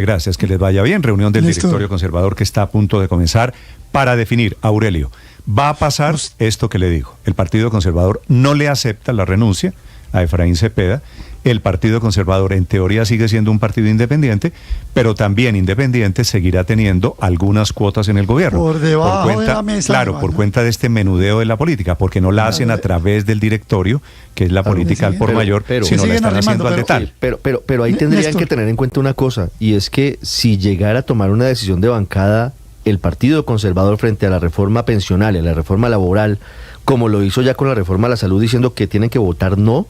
Gracias, que les vaya bien. Reunión del directorio conservador que está a punto de comenzar para definir, Aurelio, va a pasar esto que le digo. El Partido Conservador no le acepta la renuncia a Efraín Cepeda. El Partido Conservador en teoría sigue siendo un partido independiente, pero también independiente seguirá teniendo algunas cuotas en el gobierno. Por debajo de la mesa. Claro, por cuenta de este menudeo de la política, porque no la hacen a través del directorio, que es la política al por mayor, sino la están haciendo al de tal. Pero ahí tendrían que tener en cuenta una cosa, y es que si llegara a tomar una decisión de bancada el Partido Conservador frente a la reforma pensional y a la reforma laboral, como lo hizo ya con la reforma a la salud, diciendo que tienen que votar no,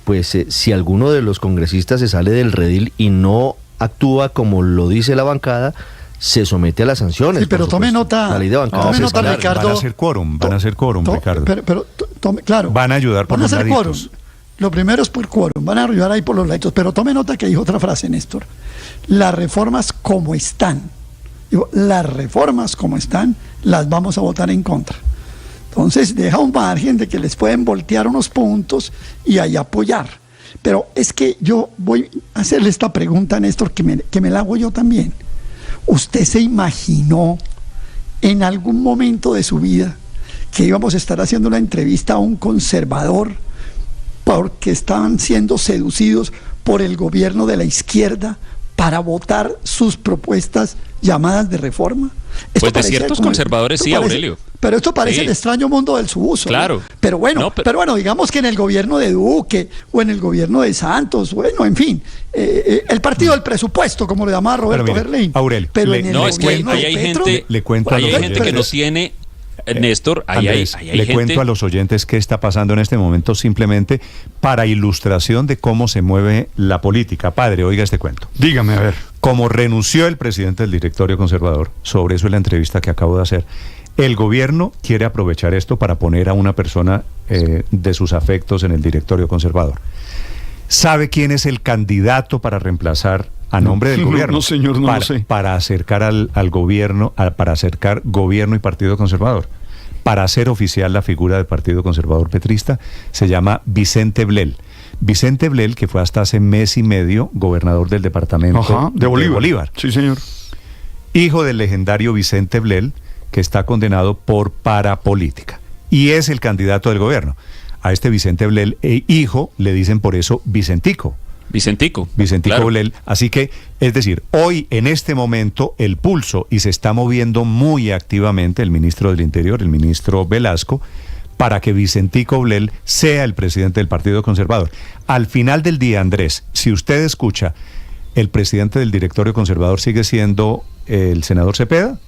pues si alguno de los congresistas se sale del redil y no actúa como lo dice la bancada, se somete a las sanciones. Sí, pero tome nota, la ley de bancada, tome nota, Ricardo. Van a hacer quórum, Ricardo. Pero claro. Van a ayudar por los laditos. Lo primero es por quórum, van a ayudar ahí por los laditos, pero tome nota que dijo otra frase, Néstor. Las reformas como están, las vamos a votar en contra. Entonces deja un margen de que les pueden voltear unos puntos y ahí apoyar. Pero es que yo voy a hacerle esta pregunta a Néstor, que me la hago yo también. ¿Usted se imaginó en algún momento de su vida que íbamos a estar haciendo una entrevista a un conservador porque estaban siendo seducidos por el gobierno de la izquierda para votar sus propuestas llamadas de reforma? Pues de ciertos conservadores sí, Aurelio. Pero esto parece el extraño mundo del subuso. Claro. ¿no? Pero bueno, digamos que en el gobierno de Duque o en el gobierno de Santos, bueno, en fin, el partido del presupuesto, como le llamaba Roberto Gerlain. Aurelio, pero en el gobierno hay gente, le cuento hay gente que no tiene... Néstor, Andrés, hay le cuento a los oyentes qué está pasando en este momento, simplemente para ilustración de cómo se mueve la política. Padre, oiga este cuento. Dígame, a ver. Como renunció el presidente del directorio conservador, sobre eso es la entrevista que acabo de hacer, el gobierno quiere aprovechar esto para poner a una persona de sus afectos en el directorio conservador. ¿Sabe quién es el candidato para reemplazar a nombre del gobierno? No, señor, no lo sé. Para acercar al gobierno, para acercar gobierno y Partido Conservador, para hacer oficial la figura del Partido Conservador Petrista, se llama Vicente Blel. Vicente Blel, que fue hasta hace mes y medio gobernador del departamento de Bolívar. Sí, señor. Hijo del legendario Vicente Blel, que está condenado por parapolítica. Y es el candidato del gobierno. A este Vicente Blel, hijo, le dicen por eso Vicentico. Vicentico claro. Blel. Así que, es decir, hoy en este momento el pulso, y se está moviendo muy activamente el ministro del Interior, el ministro Velasco, para que Vicentico Blel sea el presidente del Partido Conservador. Al final del día, Andrés, si usted escucha, el presidente del directorio conservador sigue siendo el senador Cepeda,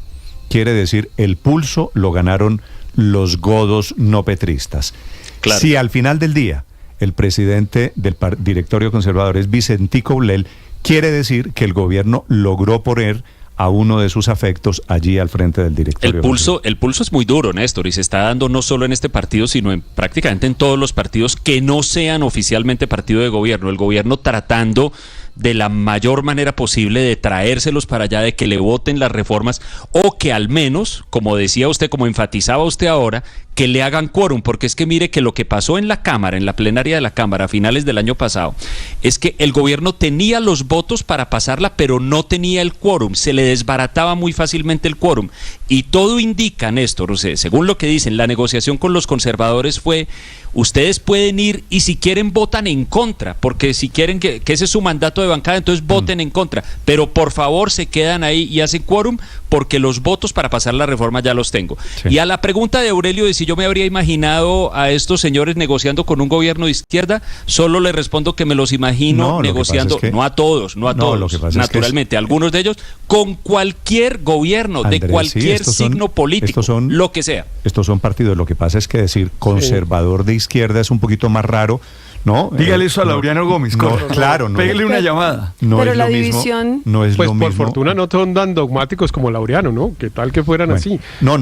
quiere decir, el pulso lo ganaron los godos no petristas. Claro. Si al final del día el presidente del directorio conservador es Vicentico Blel, quiere decir que el gobierno logró poner a uno de sus afectos allí al frente del directorio. El pulso es muy duro, Néstor, y se está dando no solo en este partido, sino prácticamente en todos los partidos que no sean oficialmente partido de gobierno. El gobierno tratando de la mayor manera posible de traérselos para allá, de que le voten las reformas, o que al menos, como decía usted, como enfatizaba usted ahora, que le hagan quórum, porque es que mire que lo que pasó en la Cámara, en la plenaria de la Cámara a finales del año pasado, es que el gobierno tenía los votos para pasarla, pero no tenía el quórum, se le desbarataba muy fácilmente el quórum, y todo indica, Néstor, o sea, según lo que dicen, la negociación con los conservadores fue: ustedes pueden ir y si quieren votan en contra, porque si quieren que ese es su mandato de bancada, entonces voten en contra, pero por favor se quedan ahí y hacen quórum, porque los votos para pasar la reforma ya los tengo. Sí. Y a la pregunta de Aurelio de si yo me habría imaginado a estos señores negociando con un gobierno de izquierda, solo le respondo que me los imagino negociando, no a todos, naturalmente, algunos de ellos, con cualquier gobierno, Andrés, de cualquier signo político, lo que sea. Estos son partidos, lo que pasa es que decir conservador de izquierda es un poquito más raro, ¿no? Dígale eso a Laureano Gómez. Claro, no. Pégale una llamada. No pero es la lo división... mismo. No es pues lo por mismo. fortuna no son tan dogmáticos como Laureano, ¿no? ¿Qué tal que fueran así? No.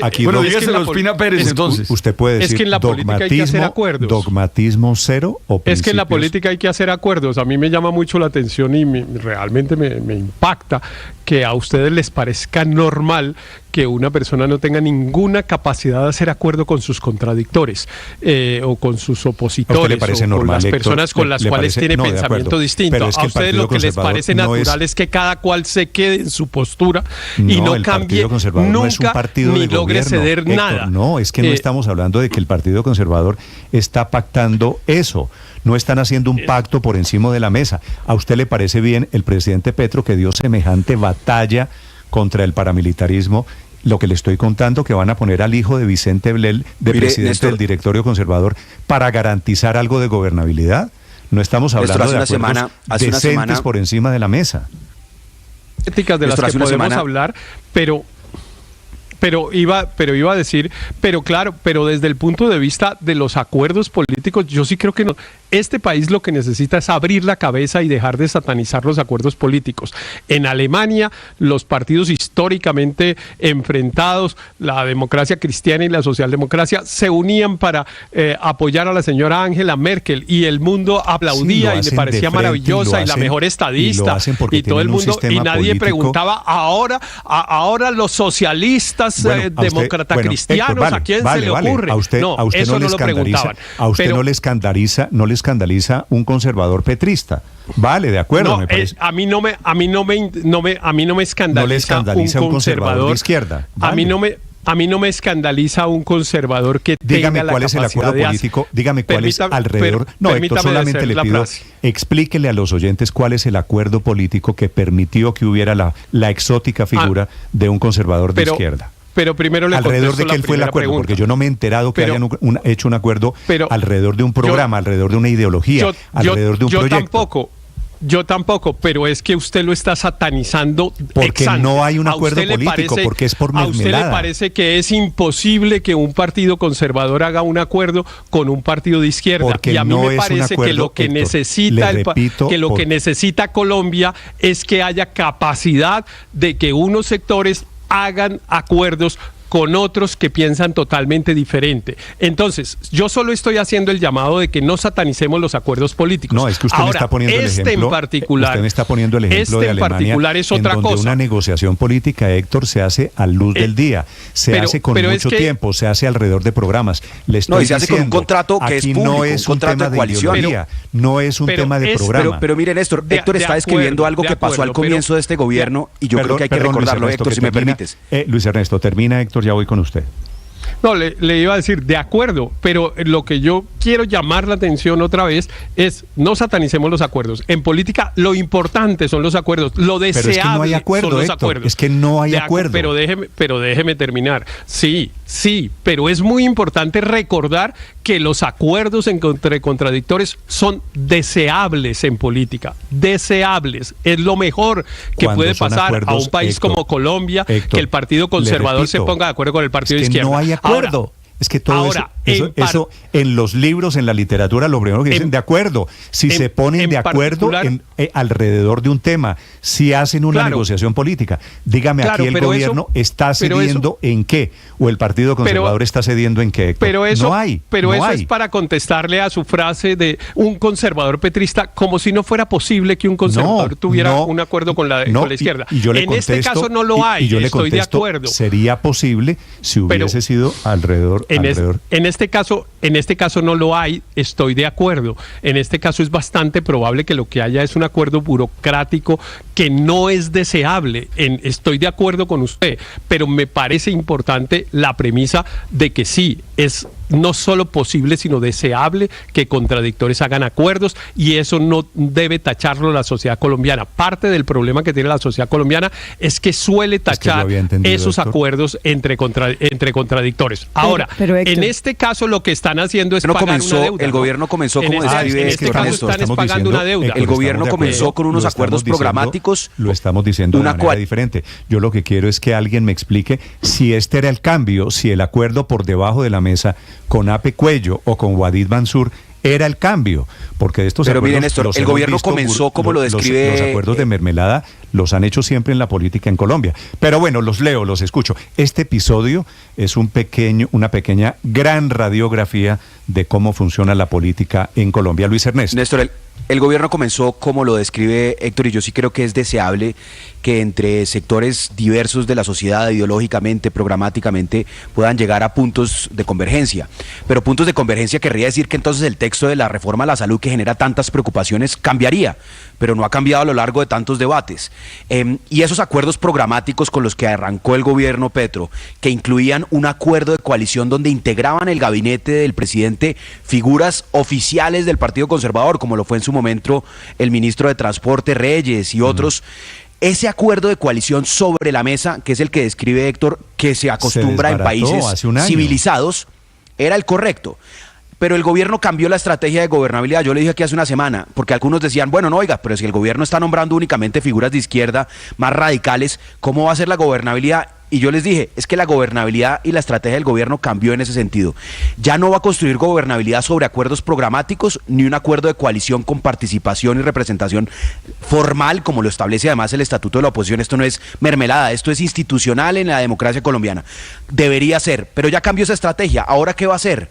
Aquí bueno, dígaselo a Ospina Pérez, entonces. Usted puede decir, es que en la política hay que hacer acuerdos. Dogmatismo cero o principios. Es que en la política hay que hacer acuerdos. A mí me llama mucho la atención y realmente me impacta que a ustedes les parezca normal que una persona no tenga ninguna capacidad de hacer acuerdo con sus contradictores o con sus opositores le parece o normal, con las personas Héctor, con las le cuales parece, tiene no, de pensamiento acuerdo, distinto. pero es que A el ustedes Partido lo que les Conservador parece no natural es que cada cual se quede en su postura y no el cambie Partido Conservador nunca no es un partido ni de logre gobierno, ceder Héctor, nada. No, es que no estamos hablando de que el Partido Conservador está pactando eso. No están haciendo un pacto por encima de la mesa. ¿A usted le parece bien el presidente Petro que dio semejante batalla contra el paramilitarismo? Lo que le estoy contando, que van a poner al hijo de Vicente Blel de presidente Néstor, del directorio conservador para garantizar algo de gobernabilidad. No estamos hablando Néstor, de acuerdos decentes por encima de la mesa. Éticas de las que podemos hablar, pero iba a decir, pero claro, pero desde el punto de vista de los acuerdos políticos, yo sí creo que no. Este país lo que necesita es abrir la cabeza y dejar de satanizar los acuerdos políticos. En Alemania, los partidos históricamente enfrentados, la democracia cristiana y la socialdemocracia, se unían para apoyar a la señora Angela Merkel y el mundo aplaudía y le parecía maravillosa y la mejor estadista y todo el mundo, y nadie preguntaba, ahora los socialistas demócratas cristianos, Héctor, ¿a quién se le ocurre? A usted no lo preguntaban. A usted no le escandaliza un conservador petrista. Vale, de acuerdo, no, me parece. A mí no me escandaliza, no le escandaliza un conservador de izquierda. Vale. A mí no me escandaliza un conservador que dígame tenga la cuál es el acuerdo político, dígame cuál es alrededor. No, Héctor, solamente le pido, explíquele a los oyentes cuál es el acuerdo político que permitió que hubiera la exótica figura de un conservador de izquierda. Pero primero le alrededor de qué fue el acuerdo, pregunta. Porque yo no me he enterado que hayan hecho un acuerdo alrededor de un programa, alrededor de una ideología, alrededor de un proyecto. Yo tampoco, pero es que usted lo está satanizando. Porque no hay un acuerdo político, porque es por mermelada. ¿A usted le parece que es imposible que un partido conservador haga un acuerdo con un partido de izquierda? Porque y a mí no me parece que lo que necesita que necesita Colombia es que haya capacidad de que unos sectores hagan acuerdos con otros que piensan totalmente diferente. Entonces, yo solo estoy haciendo el llamado de que no satanicemos los acuerdos políticos. No, es que usted me está poniendo el ejemplo. Usted me está poniendo el ejemplo de Alemania, en particular es otra donde cosa. Una negociación política, Héctor, se hace a luz del día, se hace con mucho tiempo, se hace alrededor de programas. Le estoy y se hace con un contrato que es público, no es un tema de coalición, no es un tema de programa. Pero miren, Héctor está describiendo algo que pasó al comienzo de este gobierno y yo creo que hay que recordarlo, Héctor, si me permites. Luis Ernesto, termina, Héctor, ya voy con usted. No, le iba a decir, de acuerdo, pero lo que yo quiero llamar la atención otra vez es, no satanicemos los acuerdos. En política lo importante son los acuerdos, lo deseable es que no hay acuerdo, son los Héctor, acuerdos. Es que no hay acuerdo. Pero déjeme terminar. Sí, pero es muy importante recordar que los acuerdos entre contradictores son deseables en política. Deseables. Es lo mejor que puede pasar a un país como Colombia, que el Partido Conservador se ponga de acuerdo con el Partido de izquierda. No hay acuerdo. Es que todo eso en los libros, en la literatura, lo primero que dicen, de acuerdo. Si se ponen de acuerdo alrededor de un tema, si hacen una negociación política. Dígame, aquí el gobierno está cediendo en qué, o el Partido Conservador está cediendo en qué. Pero eso, no hay. Es para contestarle a su frase de un conservador petrista, como si no fuera posible que un conservador tuviera un acuerdo con la izquierda. Y yo le contesto, este caso no lo hay, y yo le estoy de acuerdo. Sería posible si hubiese sido alrededor. En este caso no lo hay, estoy de acuerdo. En este caso es bastante probable que lo que haya es un acuerdo burocrático que no es deseable. Estoy de acuerdo con usted, pero me parece importante la premisa de que sí, es no solo posible, sino deseable que contradictores hagan acuerdos, y eso no debe tacharlo la sociedad colombiana. Parte del problema que tiene la sociedad colombiana es que suele tachar esos acuerdos entre contradictores. Ahora, pero en este caso lo que están haciendo es pagar una deuda. El gobierno comenzó, como describe en este caso están pagando una deuda. El gobierno comenzó con unos acuerdos programáticos. Lo estamos diciendo de manera diferente. Yo lo que quiero es que alguien me explique si este era el cambio, si el acuerdo por debajo de la mesa con Ape Cuello o con Wadid Mansur era el cambio, porque de estos acuerdos, miren, Néstor, el gobierno comenzó como lo describe. Los acuerdos de mermelada los han hecho siempre en la política en Colombia. Pero bueno, los leo, los escucho. Este episodio es una pequeña gran radiografía de cómo funciona la política en Colombia. Luis Ernesto. Néstor, El gobierno comenzó como lo describe Héctor, y yo sí creo que es deseable que entre sectores diversos de la sociedad, ideológicamente, programáticamente, puedan llegar a puntos de convergencia. Pero puntos de convergencia querría decir que entonces el texto de la reforma a la salud, que genera tantas preocupaciones, cambiaría, pero no ha cambiado a lo largo de tantos debates. Y esos acuerdos programáticos con los que arrancó el gobierno Petro, que incluían un acuerdo de coalición donde integraban el gabinete del presidente figuras oficiales del Partido Conservador, como lo fue en su momento el ministro de Transporte Reyes y otros. Ese acuerdo de coalición sobre la mesa, que es el que describe Héctor, que se acostumbra en países civilizados, era el correcto. Pero el gobierno cambió la estrategia de gobernabilidad. Yo le dije aquí hace una semana, porque algunos decían, bueno, no, oiga, pero si el gobierno está nombrando únicamente figuras de izquierda más radicales, ¿cómo va a ser la gobernabilidad? Y yo les dije, es que la gobernabilidad y la estrategia del gobierno cambió en ese sentido. Ya no va a construir gobernabilidad sobre acuerdos programáticos, ni un acuerdo de coalición con participación y representación formal, como lo establece además el Estatuto de la Oposición. Esto no es mermelada, esto es institucional en la democracia colombiana. Debería ser, pero ya cambió esa estrategia. ¿Ahora qué va a hacer?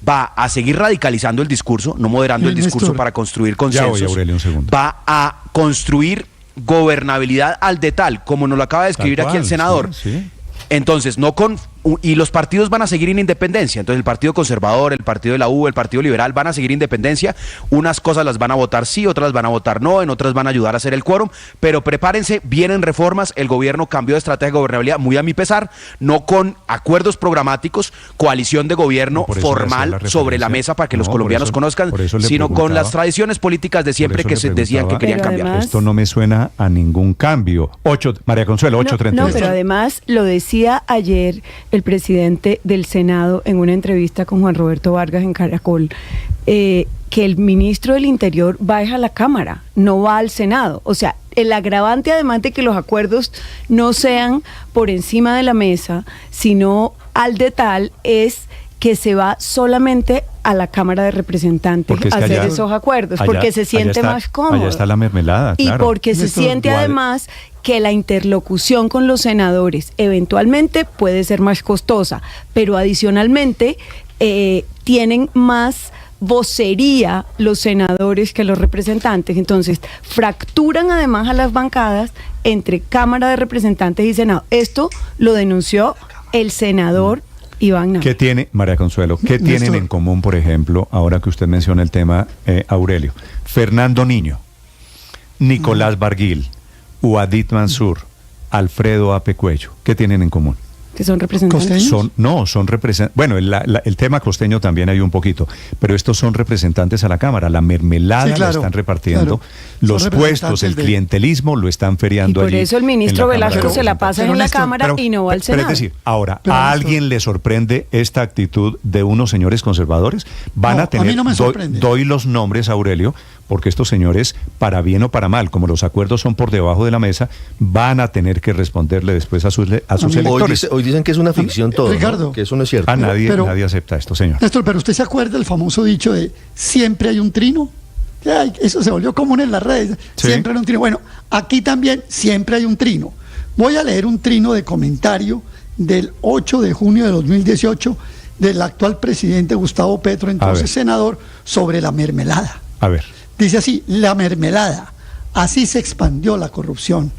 Va a seguir radicalizando el discurso, no moderando el discurso para construir consensos. Ya voy, Aurelio, un segundo. Va a construir gobernabilidad al de tal, como nos lo acaba de escribir aquí el senador. Sí. Entonces, no con... Y los partidos van a seguir en independencia. Entonces el Partido Conservador, el Partido de la U, el Partido Liberal van a seguir independencia. Unas cosas las van a votar sí, otras las van a votar no, en otras van a ayudar a hacer el quórum. Pero prepárense, vienen reformas. El gobierno cambió de estrategia de gobernabilidad, muy a mi pesar, no con acuerdos programáticos, coalición de gobierno formal sobre la mesa para que los colombianos conozcan, sino con las tradiciones políticas de siempre que se decían que querían cambiar. Además, esto no me suena a ningún cambio. María Consuelo, 8:32. No, pero además lo decía ayer el presidente del Senado en una entrevista con Juan Roberto Vargas en Caracol, que el ministro del Interior va a la Cámara, no va al Senado. O sea, el agravante, además de que los acuerdos no sean por encima de la mesa, sino al de tal, es que se va solamente a la Cámara de Representantes a hacer esos acuerdos, porque se siente más cómodo. Allá está la mermelada, claro. Y porque se siente además que la interlocución con los senadores eventualmente puede ser más costosa, pero adicionalmente tienen más vocería los senadores que los representantes. Entonces, fracturan además a las bancadas entre Cámara de Representantes y Senado. Esto lo denunció el senador Iván Nava. ¿Qué tiene, María Consuelo, qué tienen en común, por ejemplo, ahora que usted menciona el tema, Aurelio? Fernando Niño, Nicolás Barguil, Uadit Mansur, Alfredo Ape Cuello. ¿Qué tienen en común? ¿Que son representantes? Son representantes. Bueno, el tema costeño también hay un poquito, pero estos son representantes a la Cámara. La mermelada la están repartiendo, los puestos, el clientelismo lo están feriando allí. Y por eso el ministro Velasco se la pasa en la Cámara y no va al Senado. Pero es decir, ahora, ¿a alguien le sorprende esta actitud de unos señores conservadores? Van a tener, a mí no me sorprende. Doy los nombres, Aurelio, porque estos señores, para bien o para mal, como los acuerdos son por debajo de la mesa, van a tener que responderle después a sus electores. Hoy dicen que es una ficción todo, Ricardo, ¿no? Que eso no es cierto. Nadie acepta esto, señor. Néstor, pero usted se acuerda del famoso dicho de siempre hay un trino. Ay, eso se volvió común en las redes. ¿Sí? Siempre hay un trino. Bueno, aquí también siempre hay un trino. Voy a leer un trino de comentario del 8 de junio de 2018 del actual presidente Gustavo Petro, entonces senador, sobre la mermelada. A ver. Dice así: la mermelada, así se expandió la corrupción.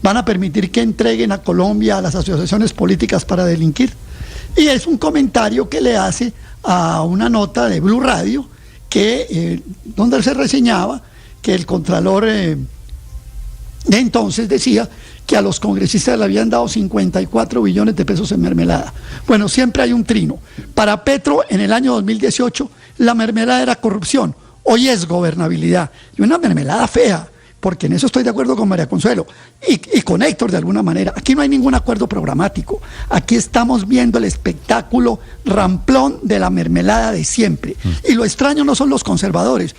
¿Van a permitir que entreguen a Colombia a las asociaciones políticas para delinquir? Y es un comentario que le hace a una nota de Blue Radio donde se reseñaba que el contralor de entonces decía que a los congresistas le habían dado 54 billones de pesos en mermelada. Bueno, siempre hay un trino. Para Petro, en el año 2018, la mermelada era corrupción. Hoy es gobernabilidad. Y una mermelada fea, porque en eso estoy de acuerdo con María Consuelo y con Héctor de alguna manera. Aquí no hay ningún acuerdo programático. Aquí estamos viendo el espectáculo ramplón de la mermelada de siempre. Y lo extraño no son los conservadores.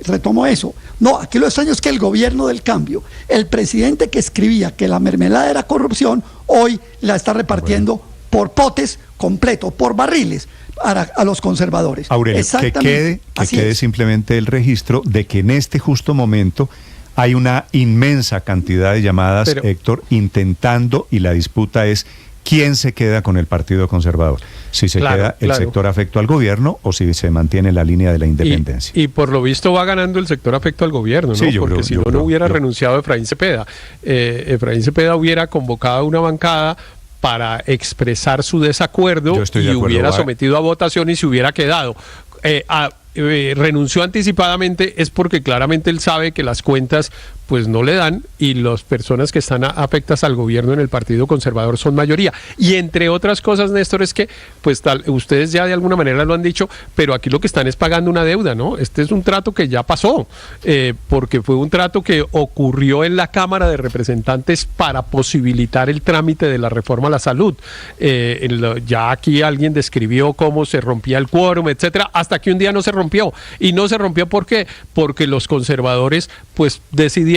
Retomo eso. No, aquí lo extraño es que el gobierno del cambio, el presidente que escribía que la mermelada era corrupción, hoy la está repartiendo por potes completos, por barriles, a los conservadores. Aurelio, que quede simplemente el registro de que en este justo momento hay una inmensa cantidad de llamadas, Héctor, intentando, y la disputa es ¿quién se queda con el Partido Conservador? Si se queda el sector afecto al gobierno o si se mantiene la línea de la independencia. Y por lo visto va ganando el sector afecto al gobierno, ¿no? Sí, porque si no hubiera renunciado Efraín Cepeda. Efraín Cepeda hubiera convocado una bancada para expresar su desacuerdo y hubiera sometido a votación y se hubiera quedado. Renunció anticipadamente es porque claramente él sabe que las cuentas pues no le dan y las personas que están afectas al gobierno en el Partido Conservador son mayoría. Y entre otras cosas, Néstor, es que pues ustedes ya de alguna manera lo han dicho, pero aquí lo que están es pagando una deuda, ¿no? Este es un trato que ya pasó, porque fue un trato que ocurrió en la Cámara de Representantes para posibilitar el trámite de la reforma a la salud. Ya aquí alguien describió cómo se rompía el quórum, etcétera, hasta que un día no se rompió. Y no se rompió ¿por qué? Porque los conservadores pues decidieron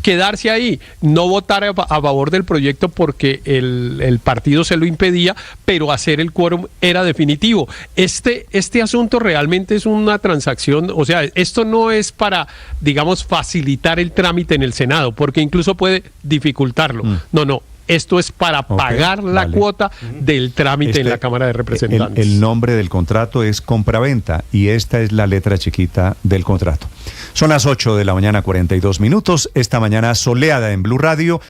quedarse ahí, no votar a favor del proyecto porque el partido se lo impedía, pero hacer el quórum era definitivo. Este asunto realmente es una transacción, o sea, esto no es para, digamos, facilitar el trámite en el Senado, porque incluso puede dificultarlo. No. Esto es para pagar la cuota del trámite en la Cámara de Representantes. El nombre del contrato es compraventa y esta es la letra chiquita del contrato. Son las 8 de la mañana, 42 minutos. Esta mañana soleada en Blue Radio.